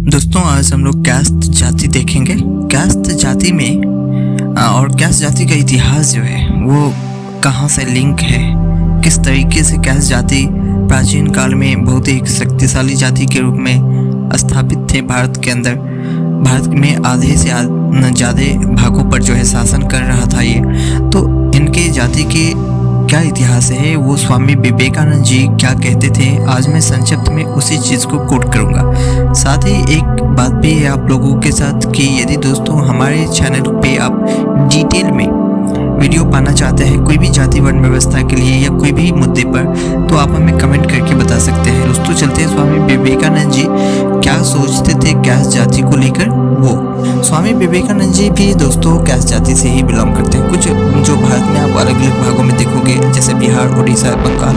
दोस्तों आज हम लोग कैस्ट जाति देखेंगे। कैस्ट जाति में और कैस्ट जाति का इतिहास जो है वो कहाँ से लिंक है, किस तरीके से कैस्ट जाति प्राचीन काल में बहुत ही शक्तिशाली जाति के रूप में स्थापित थे भारत के अंदर। भारत में आधे से ज़्यादा भागों पर जो है शासन कर रहा था ये। तो इनके जाति के क्या इतिहास है, वो स्वामी विवेकानंद जी क्या कहते थे, आज मैं संक्षिप्त में उसी चीज़ को कोट करूँगा। साथ ही एक बात भी है आप लोगों के साथ कि यदि दोस्तों हमारे चैनल पे आप डिटेल में वीडियो पाना चाहते हैं कोई भी जाति वर्ण व्यवस्था के लिए या कोई भी मुद्दे पर, तो आप हमें कमेंट करके बता सकते हैं। दोस्तों चलते हैं स्वामी विवेकानंद जी क्या सोचते थे कैस्ट जाति को लेकर। वो स्वामी विवेकानंद जी भी दोस्तों कैस्ट जाति से ही बिलोंग करते हैं। कुछ जो भारत में आप अलग अलग भागों में देखोगे, जैसे बिहार, उड़ीसा, बंगाल,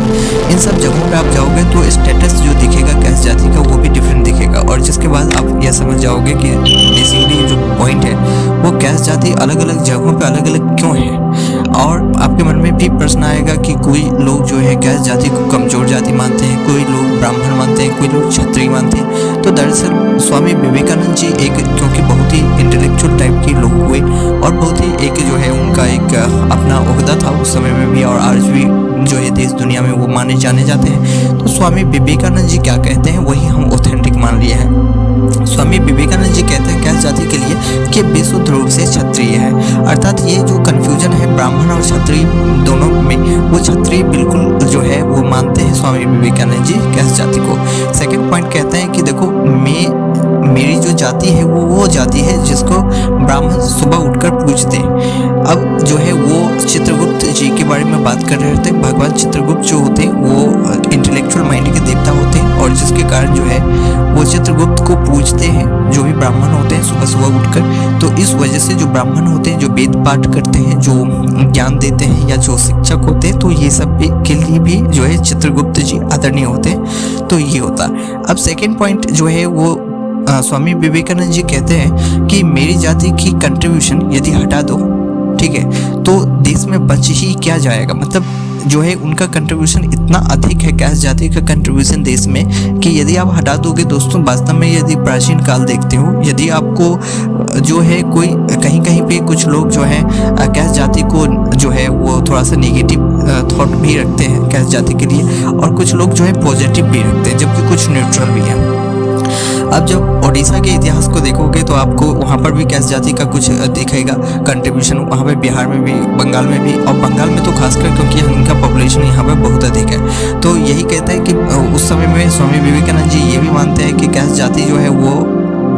इन सब जगहों पे आप जाओगे तो स्टेटस जो दिखेगा कैस्ट जाति का वो भी डिफरेंट दिखेगा। और जिसके बाद आप यह समझ जाओगे कि बेसिकली जो पॉइंट है वो कैस्ट जाति अलग अलग जगहों पे अलग अलग क्यों है। और आपके मन में भी प्रश्न आएगा कि कोई लोग जो है कैस्ट जाति को कमजोर जाति मानते हैं, कोई लोग ब्राह्मण मानते हैं, कोई लोग क्षत्रिय मानते हैं। तो दरअसल स्वामी विवेकानंद जी एक क्योंकि बहुत ही इंटेलेक्चुअल टाइप के लोग हुए और बहुत ही एक जो है उनका एक अपना ओहदा था उस समय में भी, और आज भी जो है देश दुनिया में वो माने जाने जाते हैं। तो स्वामी विवेकानंद जी क्या कहते हैं वही हम ऑथेंटिक मान लिए हैं। स्वामी विवेकानंद जी कहते हैं कैस्ट जाति के लिए कि विशुद्ध रूप से क्षत्रिय है, अर्थात ये जो कन्फ्यूजन है ब्राह्मण और क्षत्रिय दोनों में, वो क्षत्रिय बिल्कुल जो है वो मानते हैं स्वामी विवेकानंद जी कैस्ट जाति को। सेकंड पॉइंट कहते हैं कि देखो मेरी जो जाति है वो जाति है जिसको ब्राह्मण सुबह उठकर पूजते हैं। अब जो है वो चित्रगुप्त जी के बारे में बात कर रहे थे। भगवान चित्रगुप्त जो होते हैं वो इंटेलेक्चुअल माइंड के देवता होते हैं और जिसके कारण जो है वो चित्रगुप्त को पूजते हैं जो भी ब्राह्मण होते हैं सुबह सुबह उठकर। तो इस वजह से जो ब्राह्मण होते हैं, जो वेद पाठ करते हैं, जो ज्ञान देते हैं या जो शिक्षक होते हैं, तो ये सब के लिए भी जो है चित्रगुप्त जी आदरणीय होते हैं। तो ये होता। अब सेकेंड पॉइंट जो है वो स्वामी विवेकानंद जी कहते हैं कि मेरी जाति की कंट्रीब्यूशन यदि हटा दो, ठीक है, तो देश में बच ही क्या जाएगा। मतलब जो है उनका कंट्रीब्यूशन इतना अधिक है कैस्ट जाति का कंट्रीब्यूशन देश में कि यदि आप हटा दोगे दोस्तों, वास्तव में यदि प्राचीन काल देखते हो, यदि आपको जो है कोई कहीं कहीं पे कुछ लोग जो है कैस्ट जाति को जो है वो थोड़ा सा नेगेटिव थॉट भी रखते हैं कैस्ट जाति के लिए, और कुछ लोग जो है पॉजिटिव भी रखते हैं, जबकि कुछ न्यूट्रल भी हैं। अब जब ओडिशा के इतिहास को देखोगे तो आपको वहाँ पर भी कैस्ट जाति का कुछ दिखेगा कंट्रीब्यूशन, वहाँ पे बिहार में भी, बंगाल में भी, और बंगाल में तो खासकर क्योंकि उनका पॉपुलेशन यहाँ पे बहुत अधिक है। तो यही कहता है कि उस समय में स्वामी विवेकानंद जी ये भी मानते हैं कि कैस्ट जाति जो है वो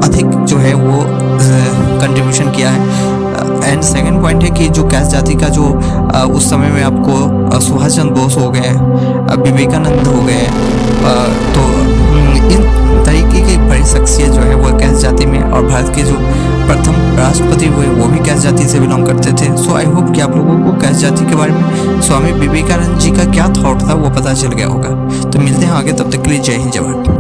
अधिक जो है वो कंट्रीब्यूशन किया है। एंड सेकेंड पॉइंट है कि जो कैस्ट जाति का जो उस समय में आपको सुभाष चंद्र बोस हो गए, विवेकानंद हो गए, तो इन तरीके की बड़ी शख्सियत जो है वो कैस्ट जाति में, और भारत के जो प्रथम राष्ट्रपति हुए वो भी कैस्ट जाति से बिलोंग करते थे। सो आई होप कि आप लोगों को कैस्ट जाति के बारे में स्वामी विवेकानंद जी का क्या थॉट था वो पता चल गया होगा। तो मिलते हैं आगे, तब तक के लिए जय हिंद जय भारत।